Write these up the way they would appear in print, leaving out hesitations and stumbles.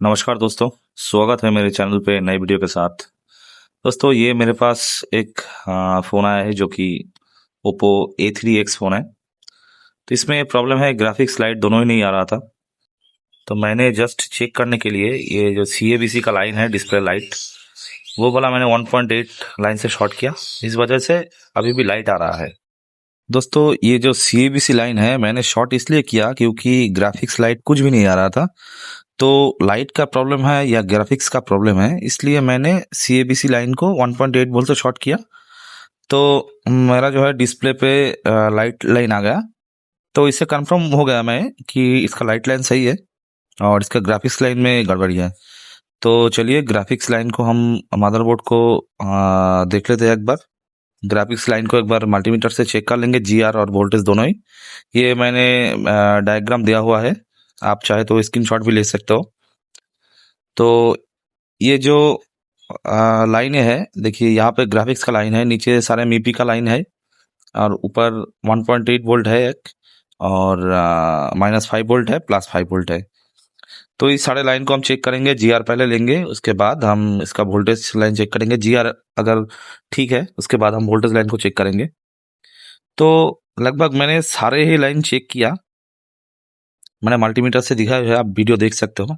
नमस्कार दोस्तों। स्वागत है मेरे चैनल पे नई वीडियो के साथ। दोस्तों ये मेरे पास एक फ़ोन आया है जो कि ओप्पो A3x फ़ोन है। तो इसमें प्रॉब्लम है, ग्राफिक्स लाइट दोनों ही नहीं आ रहा था। तो मैंने जस्ट चेक करने के लिए ये जो CABC का लाइन है, डिस्प्ले लाइट, वो वाला मैंने 1.8 लाइन से शॉर्ट किया। इस वजह से अभी भी लाइट आ रहा है। दोस्तों ये जो CABC लाइन है मैंने शॉर्ट इसलिए किया क्योंकि ग्राफिक्स लाइट कुछ भी नहीं आ रहा था। तो लाइट का प्रॉब्लम है या ग्राफिक्स का प्रॉब्लम है, इसलिए मैंने CABC लाइन को 1.8 वोल्ट से शॉर्ट किया। तो मेरा जो है डिस्प्ले पे लाइट लाइन आ गया। तो इससे कंफर्म हो गया मैं कि इसका लाइट लाइन सही है और इसका ग्राफिक्स लाइन में गड़बड़ी है। तो चलिए ग्राफिक्स लाइन को हम मदरबोर्ड को देख लेते हैं एक बार। ग्राफिक्स लाइन को एक बार मल्टीमीटर से चेक कर लेंगे, GR और वोल्टेज दोनों ही। ये मैंने डायग्राम दिया हुआ है, आप चाहे तो स्क्रीनशॉट भी ले सकते हो। तो ये जो लाइनें है, देखिए यहाँ पे ग्राफिक्स का लाइन है, नीचे सारे MIPI का लाइन है और ऊपर 1.8 वोल्ट है एक, और -5 वोल्ट है, +5 वोल्ट है। तो इस सारे लाइन को हम चेक करेंगे। GR पहले लेंगे, उसके बाद हम इसका वोल्टेज लाइन चेक करेंगे। GR अगर ठीक है उसके बाद हम वोल्टेज लाइन को चेक करेंगे। तो लगभग मैंने सारे ही लाइन चेक किया, मैंने मल्टीमीटर से दिखाया है, आप वीडियो देख सकते हो।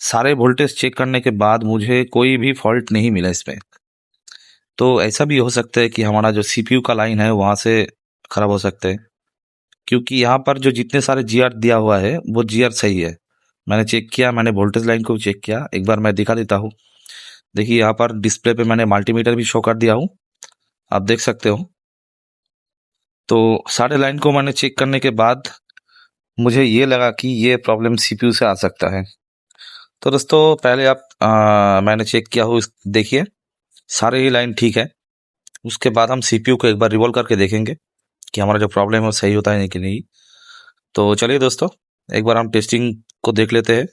सारे वोल्टेज चेक करने के बाद मुझे कोई भी फॉल्ट नहीं मिला इसमें। तो ऐसा भी हो सकता है कि हमारा जो CPU का लाइन है वहां से खराब हो सकते हैं, क्योंकि यहाँ पर जो जितने सारे GR दिया हुआ है वो GR सही है। मैंने चेक किया, मैंने वोल्टेज लाइन को भी चेक किया। एक बार मैं दिखा देता हूँ। देखिए यहाँ पर डिस्प्ले पे मैंने मल्टीमीटर भी शो कर दिया हूँ, आप देख सकते हो। तो सारे लाइन को मैंने चेक करने के बाद मुझे ये लगा कि ये प्रॉब्लम CPU से आ सकता है। तो दोस्तों पहले आप मैंने चेक किया हो, देखिए सारे ही लाइन ठीक है। उसके बाद हम CPU को एक बार रिवॉल्व करके देखेंगे कि हमारा जो प्रॉब्लम है वो सही होता है कि नहीं। तो चलिए दोस्तों एक बार हम टेस्टिंग को देख लेते हैं।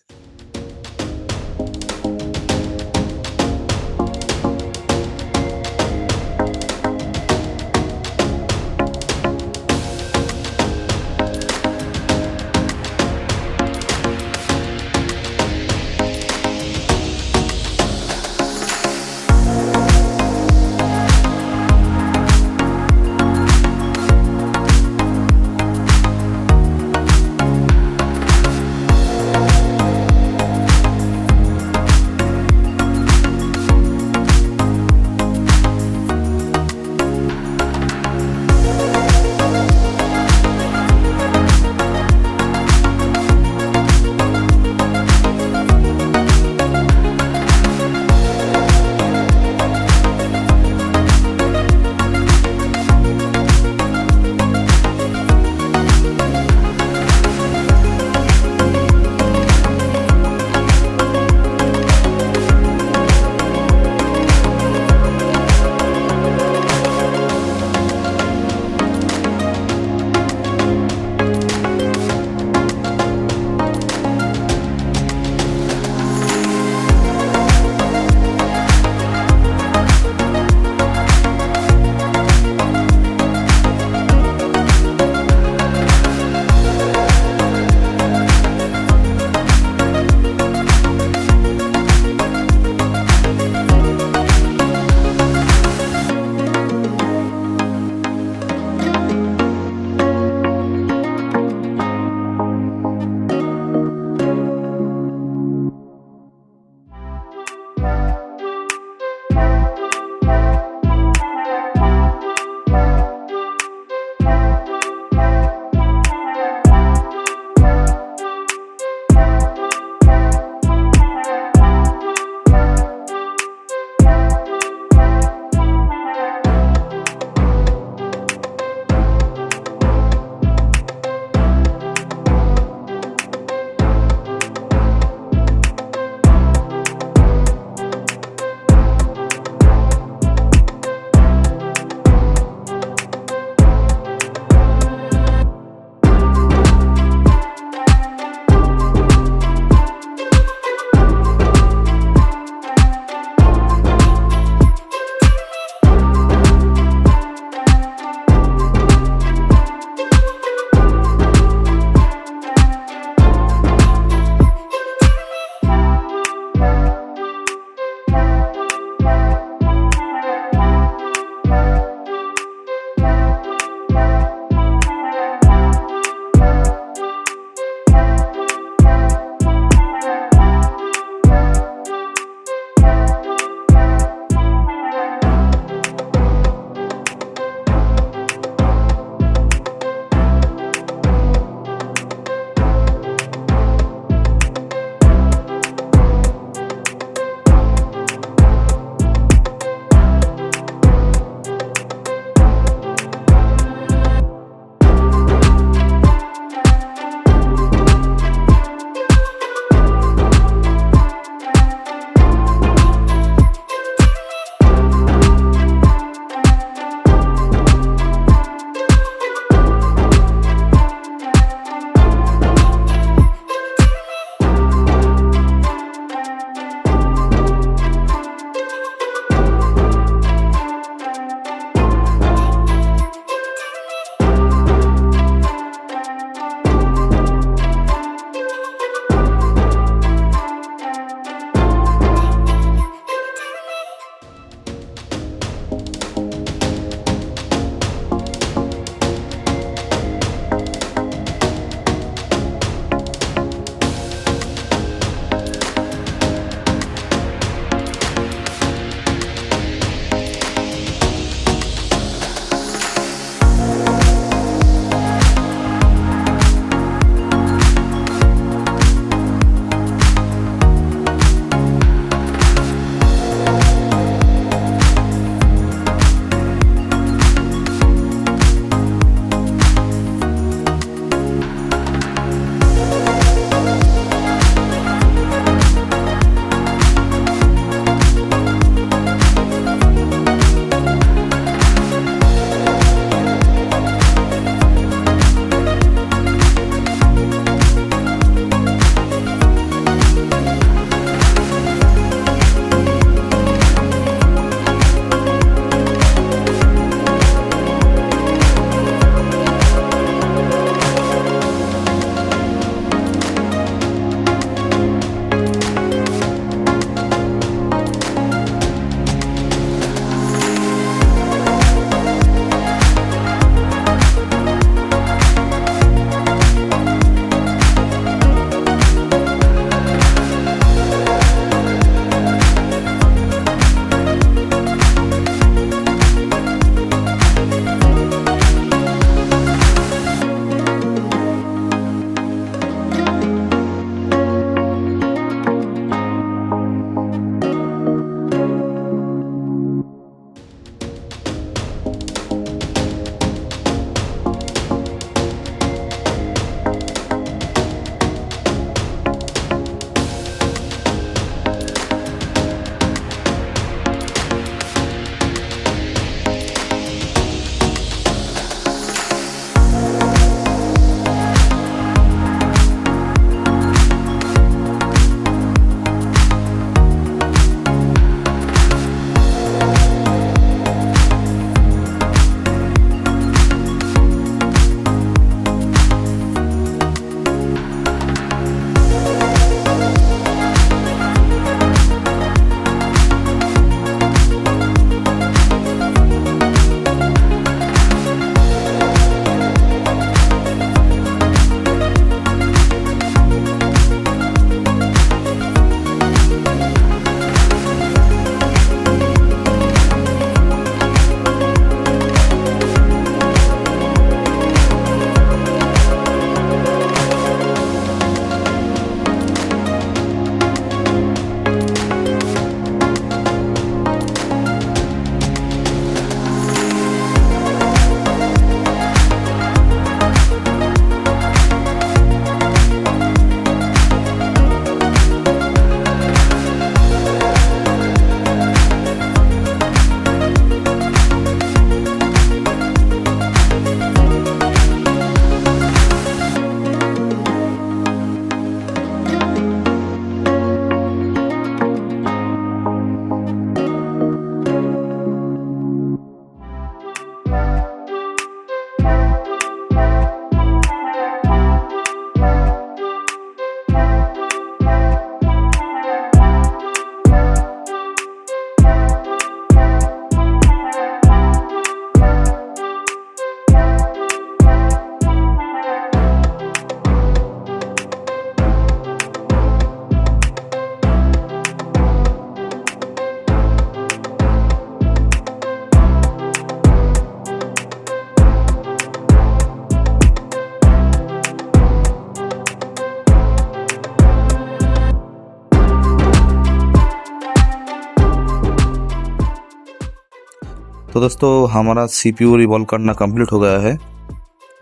तो दोस्तों हमारा CPU रिवॉल्व करना कंप्लीट हो गया है।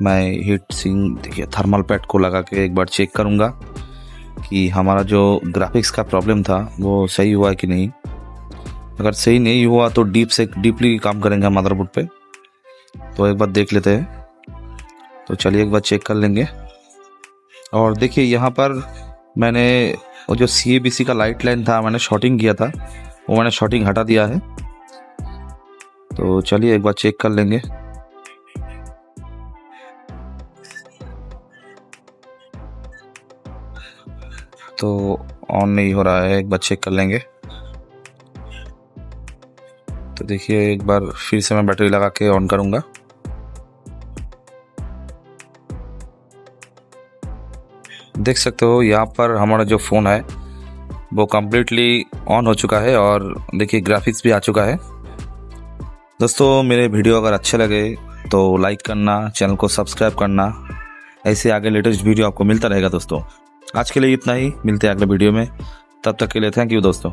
मैं हीट सिंक देखिए थर्मल पैड को लगा के एक बार चेक करूँगा कि हमारा जो ग्राफिक्स का प्रॉब्लम था वो सही हुआ है कि नहीं। अगर सही नहीं हुआ तो डीपली काम करेंगे मदरबोर्ड पे। तो एक बार देख लेते हैं। तो चलिए एक बार चेक कर लेंगे। और देखिए यहाँ पर मैंने वो जो CABC का लाइट लाइन था मैंने शॉर्टिंग किया था, वो मैंने शॉर्टिंग हटा दिया है। तो चलिए एक बार चेक कर लेंगे। तो ऑन नहीं हो रहा है, एक बार चेक कर लेंगे। तो देखिए एक बार फिर से मैं बैटरी लगा के ऑन करूँगा। देख सकते हो यहाँ पर हमारा जो फ़ोन है वो कम्प्लीटली ऑन हो चुका है और देखिए ग्राफिक्स भी आ चुका है। दोस्तों मेरे वीडियो अगर अच्छे लगे तो लाइक करना, चैनल को सब्सक्राइब करना। ऐसे आगे लेटेस्ट वीडियो आपको मिलता रहेगा दोस्तों। आज के लिए इतना ही, मिलते हैं अगले वीडियो में। तब तक के लिए थैंक यू दोस्तों।